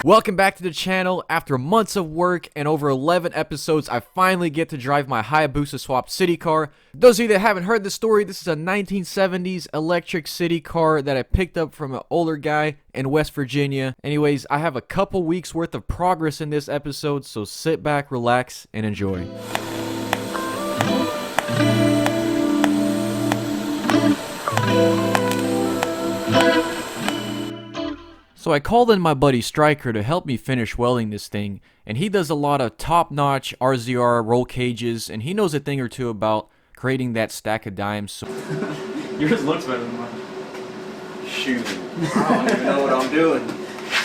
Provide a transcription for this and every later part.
Welcome back to the channel. After months of work and over 11 episodes, I finally get to drive my Hayabusa swapped Citicar. Those of you that haven't heard the story, this is a 1970s electric Citicar that I picked up from an older guy in West Virginia. Anyways, I have a couple weeks worth of progress in this episode, so sit back, relax, and enjoy. So I called in my buddy Striker to help me finish welding this thing, and he does a lot of top-notch RZR roll cages, and he knows a thing or two about creating that stack of dimes. So yours looks better than mine. Shoot, I don't even know what I'm doing.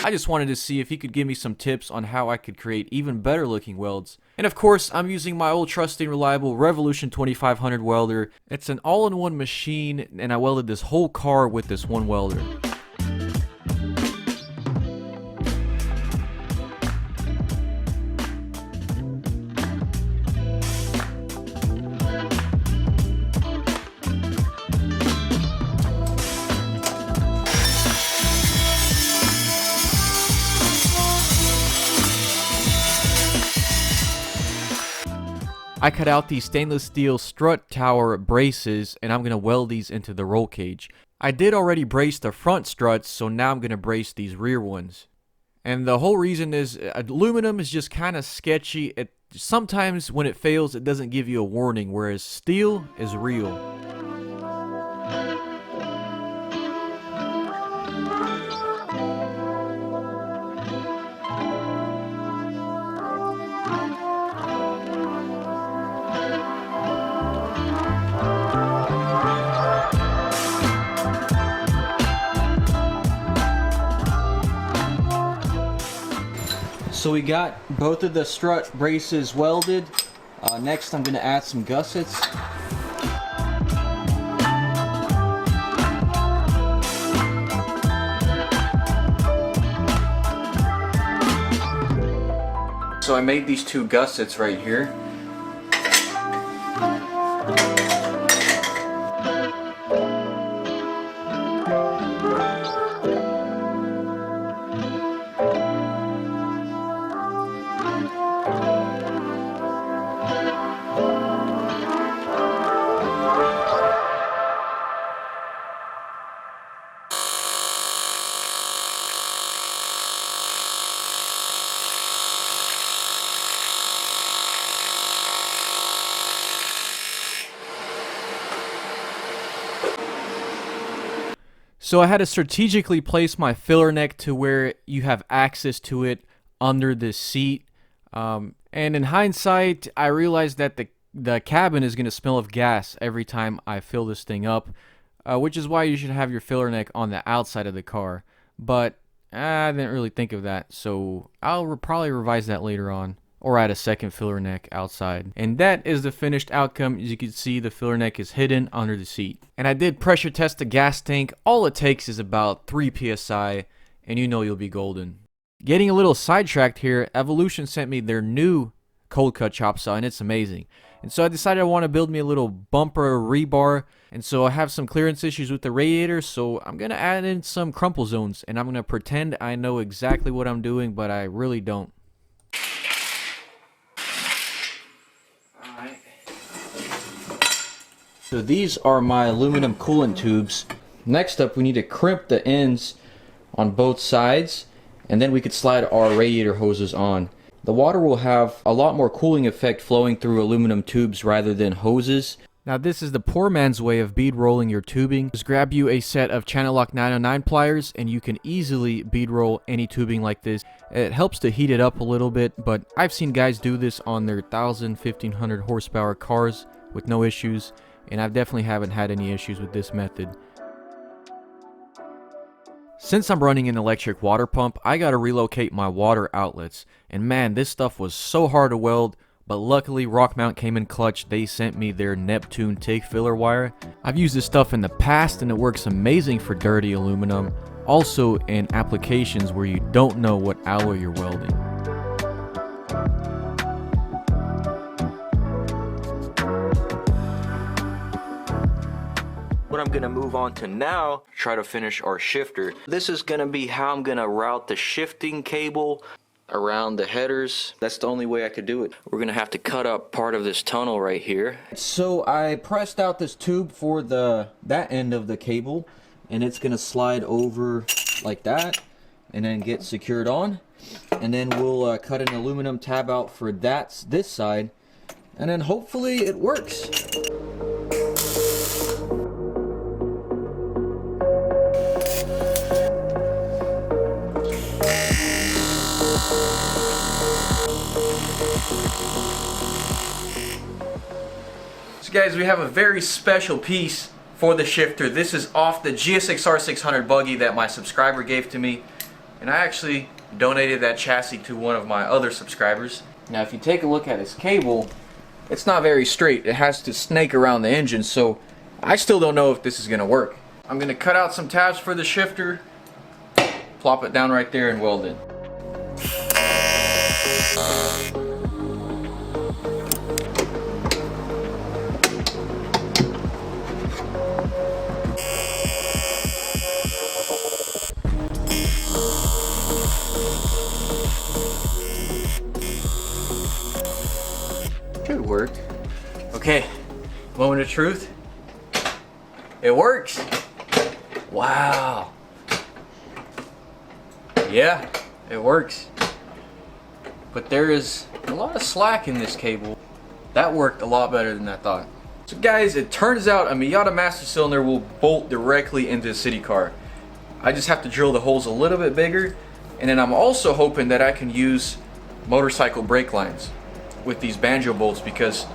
I just wanted to see if he could give me some tips on how I could create even better looking welds. And of course, I'm using my old trusty reliable Revolution 2500 welder. It's an all-in-one machine, and I welded this whole car with this one welder. I cut out these stainless steel strut tower braces, and I'm going to weld these into the roll cage. I did already brace the front struts, so now I'm going to brace these rear ones. And the whole reason is aluminum is just kind of sketchy. Sometimes when it fails, it doesn't give you a warning, whereas steel is real. So we got both of the strut braces welded. Next I'm going to add some gussets. So I made these two gussets right here. So I had to strategically place my filler neck to where you have access to it under the seat. And in hindsight, I realized that the cabin is going to smell of gas every time I fill this thing up, which is why you should have your filler neck on the outside of the car. But I didn't really think of that, so I'll probably revise that later on, or add a second filler neck outside. And that is the finished outcome. As you can see, the filler neck is hidden under the seat. And I did pressure test the gas tank. All it takes is about 3 psi, and you know you'll be golden. Getting a little sidetracked here, Evolution sent me their new cold cut chop saw, and it's amazing. And so I decided I want to build me a little bumper rebar, and so I have some clearance issues with the radiator, so I'm going to add in some crumple zones, and I'm going to pretend I know exactly what I'm doing, but I really don't. So these are my aluminum coolant tubes. Next up, we need to crimp the ends on both sides, and then we could slide our radiator hoses on. The water will have a lot more cooling effect flowing through aluminum tubes rather than hoses. Now this is the poor man's way of bead rolling your tubing. Just grab you a set of channel lock 909 pliers and you can easily bead roll any tubing like this. It helps to heat it up a little bit, but I've seen guys do this on their 1,000-1,500 horsepower cars with no issues. And I definitely haven't had any issues with this method. Since I'm running an electric water pump, I gotta relocate my water outlets. And man, this stuff was so hard to weld, but luckily Rockmount came in clutch. They sent me their Neptune TIG filler wire. I've used this stuff in the past and it works amazing for dirty aluminum. Also in applications where you don't know what alloy you're welding. What I'm gonna move on to now, try to finish our shifter. This is gonna be how I'm gonna route the shifting cable around the headers. That's the only way I could do it. We're gonna have to cut up part of this tunnel right here. So I pressed out this tube for that end of the cable, and it's gonna slide over like that and then get secured on. And then we'll cut an aluminum tab out for this side, and then hopefully it works. So guys, we have a very special piece for the shifter. This is off the GSX-R 600 buggy that my subscriber gave to me, and I actually donated that chassis to one of my other subscribers. Now if you take a look at this cable, it's not very straight. It has to snake around the engine, so I still don't know if this is gonna work. I'm gonna cut out some tabs for the shifter, plop it down right there and weld it. Should work. Okay, moment of truth. It works. Wow. Yeah, it works. But there is a lot of slack in this cable. That worked a lot better than I thought. So guys, it turns out a Miata master cylinder will bolt directly into a Citicar. I just have to drill the holes a little bit bigger, and then I'm also hoping that I can use motorcycle brake lines with these banjo bolts, because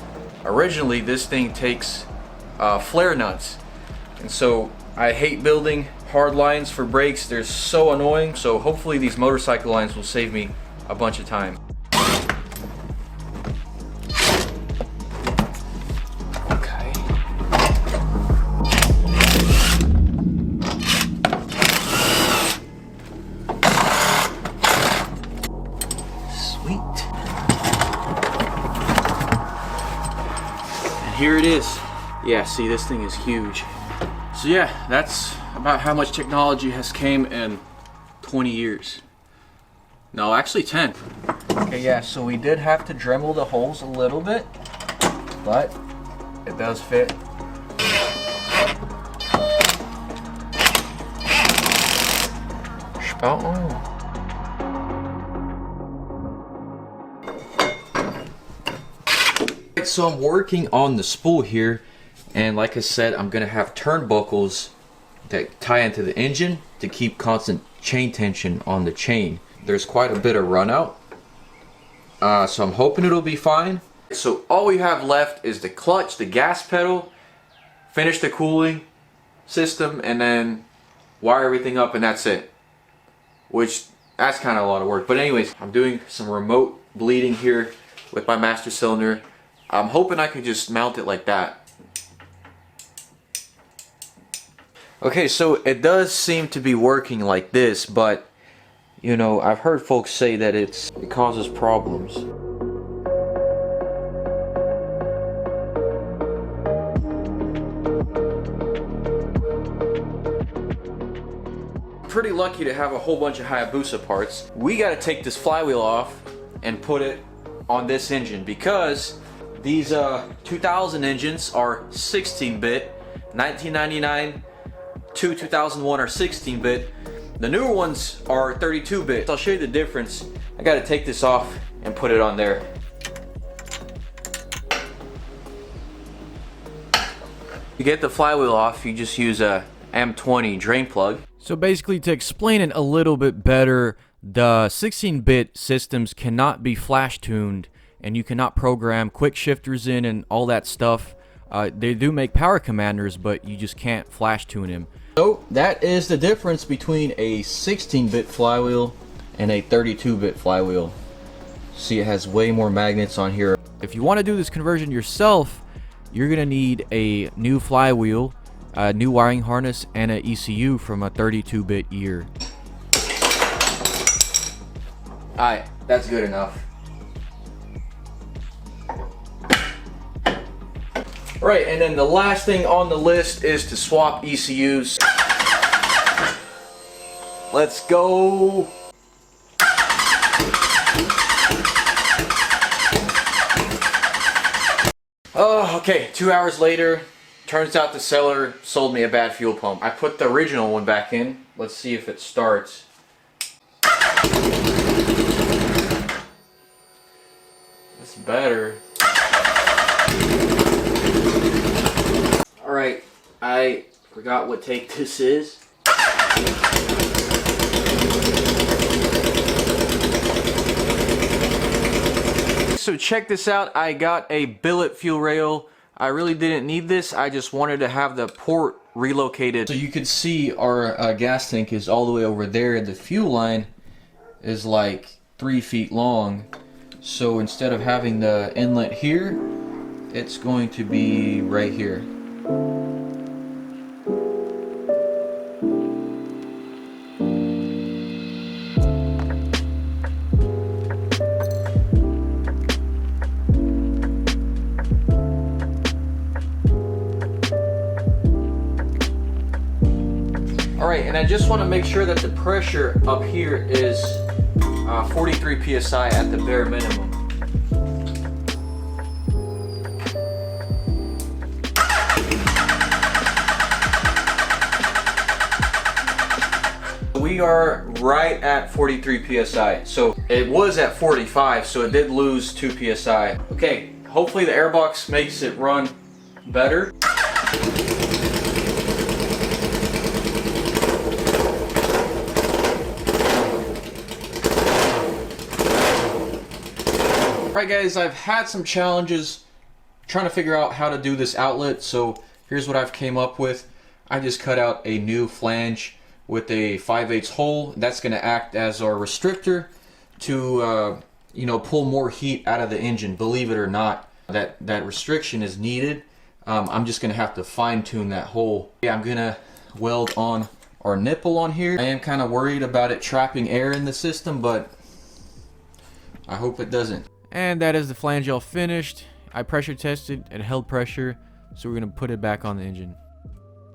originally this thing takes flare nuts, and so I hate building hard lines for brakes. They're so annoying. So hopefully these motorcycle lines will save me a bunch of time. Okay. Sweet. Here it is. Yeah, see, this thing is huge. So yeah, that's about how much technology has came in 20 years. No, actually 10. Okay, yeah, so we did have to Dremel the holes a little bit, but it does fit. Spot on. So I'm working on the spool here, and like I said, I'm gonna have turnbuckles that tie into the engine to keep constant chain tension on the chain. There's quite a bit of run out, so I'm hoping it'll be fine. So all we have left is the clutch, the gas pedal, finish the cooling system, and then wire everything up, and that's it. Which, that's kind of a lot of work. But anyways, I'm doing some remote bleeding here with my master cylinder. I'm hoping I can just mount it like that. Okay, so it does seem to be working like this, but you know, I've heard folks say that it causes problems. Pretty lucky to have a whole bunch of Hayabusa parts. We got to take this flywheel off and put it on this engine, because these 2000 engines are 16-bit, 1999 to 2001 are 16-bit. The newer ones are 32-bit. I'll show you the difference. I got to take this off and put it on there. To get the flywheel off, you just use a M20 drain plug. So basically, to explain it a little bit better, the 16-bit systems cannot be flash tuned, and you cannot program quick shifters in and all that stuff. They do make power commanders, but you just can't flash tune them. So that is the difference between a 16-bit flywheel and a 32-bit flywheel. See, it has way more magnets on here. If you want to do this conversion yourself, you're gonna need a new flywheel, a new wiring harness, and an ECU from a 32-bit year. Alright, that's good enough. Right, and then the last thing on the list is to swap ECUs. Let's go. Oh, okay, 2 hours later, turns out the seller sold me a bad fuel pump. I put the original one back in. Let's see if it starts. It's better. Alright, I forgot what take this is. So check this out, I got a billet fuel rail. I really didn't need this, I just wanted to have the port relocated. So you could see our gas tank is all the way over there. The fuel line is like 3 feet long. So instead of having the inlet here, it's going to be right here. Alright, and I just want to make sure that the pressure up here is 43 psi at the bare minimum. We are right at 43 psi. So it was at 45, so it did lose 2 psi. Okay, hopefully the airbox makes it run better. Alright guys, I've had some challenges trying to figure out how to do this outlet, so here's what I've came up with. I just cut out a new flange with a 5/8 hole. That's going to act as our restrictor to you know, pull more heat out of the engine. Believe it or not, that restriction is needed. I'm just going to have to fine tune that hole. Yeah, I'm going to weld on our nipple on here. I am kind of worried about it trapping air in the system, but I hope it doesn't. And that is the flange all finished. I pressure tested, it held pressure, so we're gonna put it back on the engine.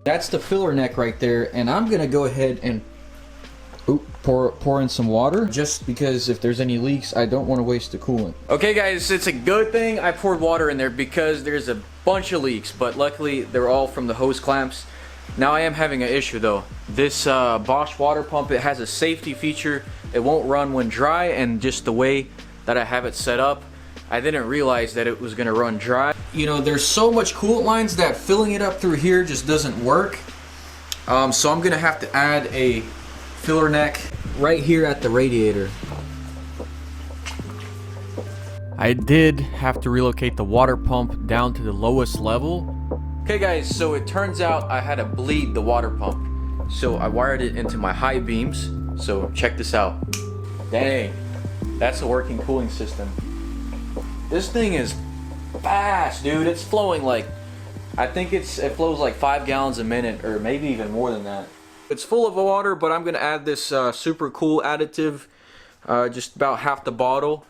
That's the filler neck right there, and I'm gonna go ahead and pour in some water, just because if there's any leaks, I don't want to waste the coolant. Okay guys, it's a good thing I poured water in there because there's a bunch of leaks, but luckily they're all from the hose clamps. Now I am having an issue though. This Bosch water pump, it has a safety feature. It won't run when dry, and just the way that I have it set up, I didn't realize that it was gonna run dry. You know, there's so much coolant lines that filling it up through here just doesn't work. So I'm gonna have to add a filler neck right here at the radiator. I did have to relocate the water pump down to the lowest level. Okay guys, so it turns out I had to bleed the water pump. So I wired it into my high beams. So check this out. Dang. That's a working cooling system. This thing is fast, dude. It's flowing like, I think it flows like 5 gallons a minute, or maybe even more than that. It's full of water, but I'm gonna add this super cool additive, just about half the bottle,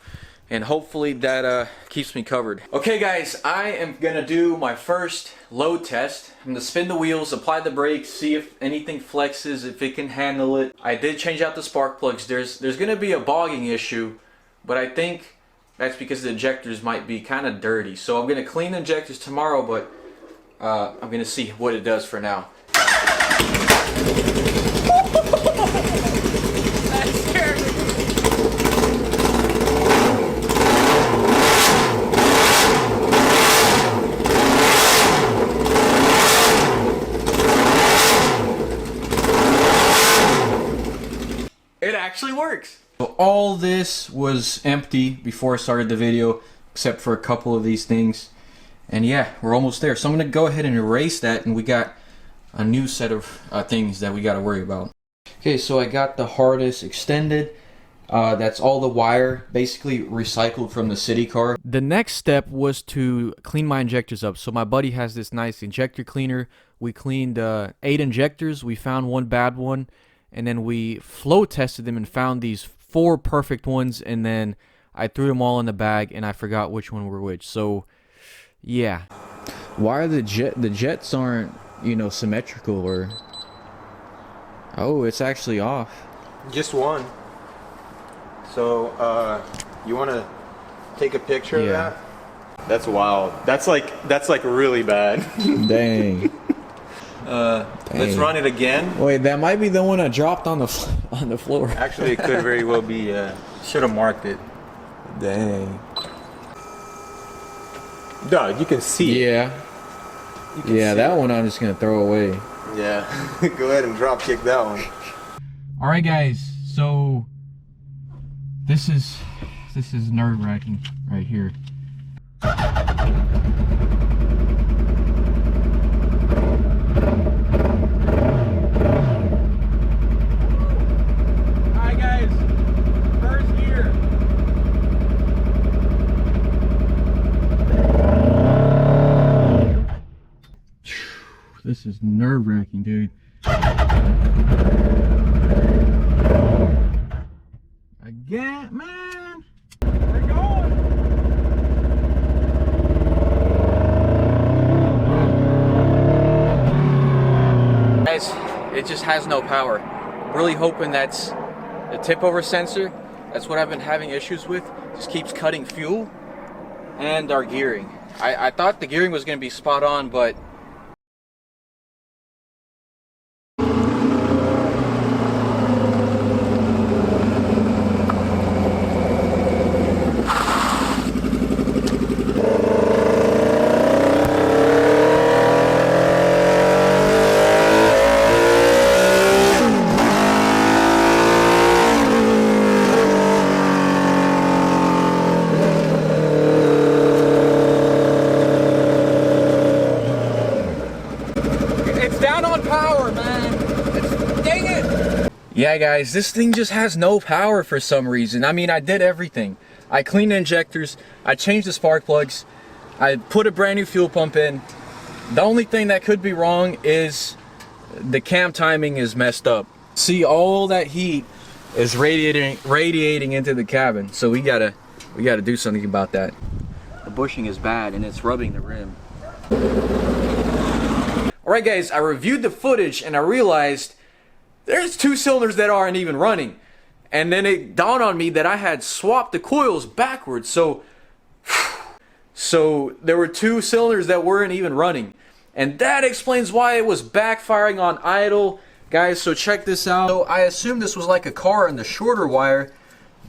and hopefully that keeps me covered. Okay guys, I am gonna do my first load test. I'm gonna spin the wheels, apply the brakes, see if anything flexes, if it can handle it. I did change out the spark plugs. There's gonna be a bogging issue, but I think that's because the injectors might be kind of dirty. So I'm gonna clean the injectors tomorrow, but I'm gonna see what it does for now. That scared me. It actually works. So all this was empty before I started the video, except for a couple of these things. And yeah, we're almost there. So I'm gonna go ahead and erase that, and we got a new set of things that we got to worry about. Okay, so I got the harness extended. That's all the wire, basically recycled from the Citicar. The next step was to clean my injectors up. So my buddy has this nice injector cleaner. We cleaned 8 injectors. We found one bad one, and then we flow tested them and found these 4 perfect ones, and then I threw them all in the bag and I forgot which one were which. So yeah. Why are the jets aren't, you know, symmetrical or... Oh, it's actually off. Just one. So, you want to take a picture of that? That's wild. That's like really bad. Dang. Let's run it again. Wait, that might be the one I dropped on the floor. Actually, it could very well be. Should have marked it. Dang. Dog, you can see it. Yeah. Yeah, that one I'm just gonna throw away. Yeah. Go ahead and drop kick that one. All right, guys. So this is nerve-wracking right here. Alright guys, first gear. This is nerve-wracking, dude. Again, man. We're going. Guys, it just has no power. Really hoping that's the tip over sensor. That's what I've been having issues with. Just keeps cutting fuel and our gearing. I thought the gearing was going to be spot on, but yeah, guys, this thing just has no power for some reason. I mean, I did everything. I cleaned the injectors, I changed the spark plugs, I put a brand new fuel pump in. The only thing that could be wrong is the cam timing is messed up. See, all that heat is radiating into the cabin. So we gotta do something about that. The bushing is bad and it's rubbing the rim. Alright guys, I reviewed the footage and I realized there's two cylinders that aren't even running. And then it dawned on me that I had swapped the coils backwards. So there were two cylinders that weren't even running. And that explains why it was backfiring on idle. Guys, so check this out. So I assume this was like a car and the shorter wire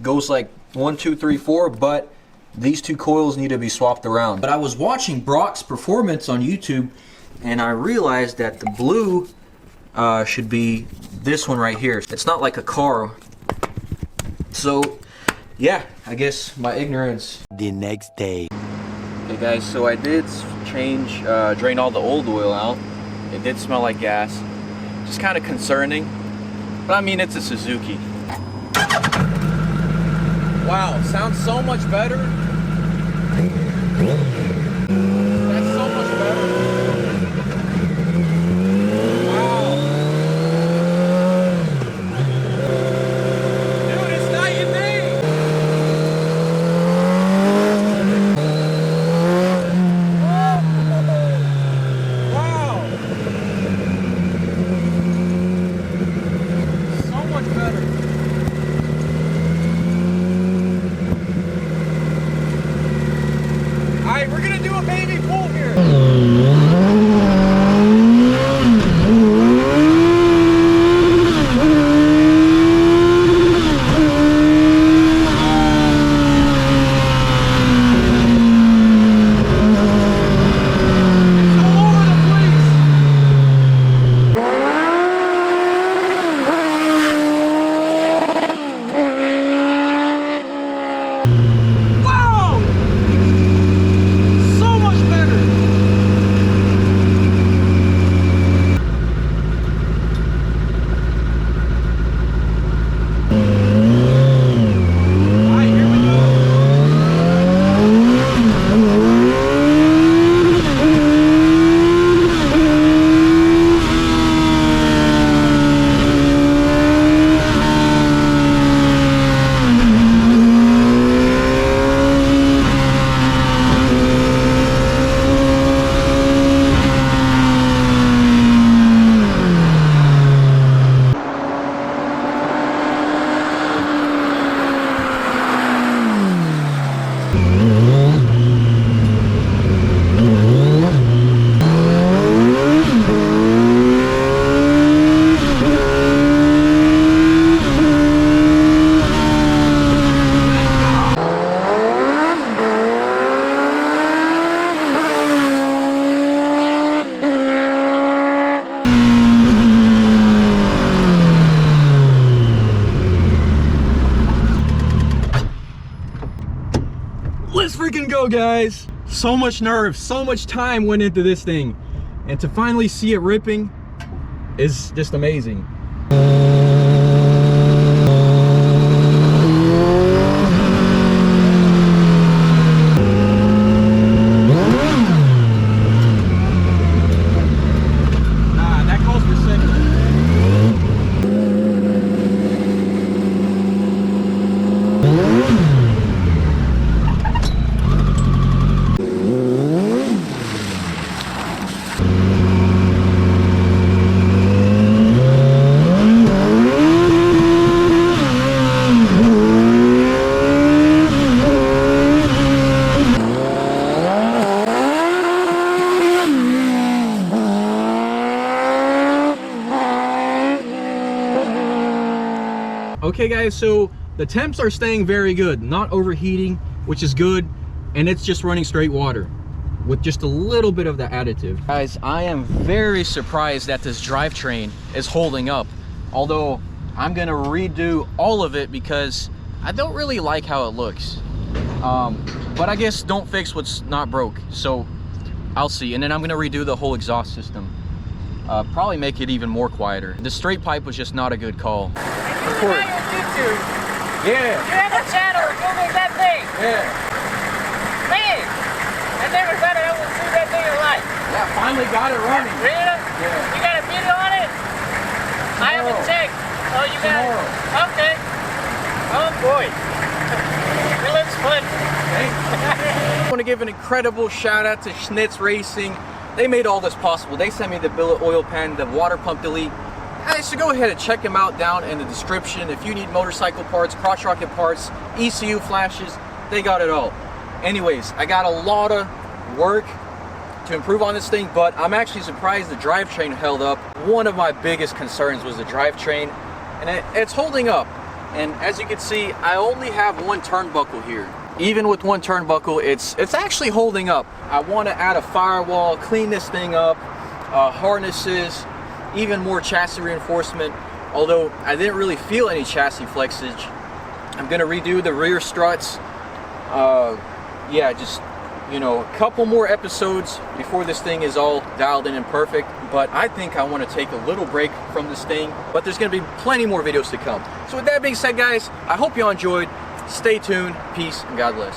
goes like 1, 2, 3, 4, but these two coils need to be swapped around. But I was watching Brock's performance on YouTube and I realized that the blue should be this one right here. It's not like a car. So yeah, I guess my ignorance. The next day. Okay guys, so I did drain all the old oil out. It did smell like gas. Just kind of concerning. But I mean, it's a Suzuki. Wow, sounds so much better. That's so much better. fucking go, guys. So much nerve, so much time went into this thing. And to finally see it ripping is just amazing. That calls for second. Okay guys, so the temps are staying very good, not overheating, which is good, and it's just running straight water with just a little bit of the additive. Guys, I am very surprised that this drivetrain is holding up, although I'm gonna redo all of it because I don't really like how it looks. But I guess don't fix what's not broke, so I'll see. And then I'm gonna redo the whole exhaust system. Probably make it even more quieter. The straight pipe was just not a good call. Of course. Yeah. You have a channel moving that thing. Yeah. Man, I never thought I would see that thing in life. Yeah, finally got it running. Really? Yeah. You got a video on it? I haven't checked. Oh, you got it? Okay. Oh boy. It looks fun. I want to give an incredible shout out to Schnitz Racing. They made all this possible. They sent me the billet oil pan, the water pump delete. So go ahead and check them out down in the description. If you need motorcycle parts, cross rocket parts, ECU flashes, they got it all. Anyways, I got a lot of work to improve on this thing, but I'm actually surprised the drivetrain held up. One of my biggest concerns was the drivetrain, and it's holding up. And as you can see, I only have one turnbuckle here. Even with one turnbuckle, it's actually holding up. I want to add a firewall, clean this thing up, harnesses, even more chassis reinforcement, although I didn't really feel any chassis flexage. I'm gonna redo the rear struts. Yeah, just, you know, a couple more episodes before this thing is all dialed in and perfect. But I think I want to take a little break from this thing, but there's gonna be plenty more videos to come. So with that being said, guys, I hope you all enjoyed. Stay tuned, peace, and God bless.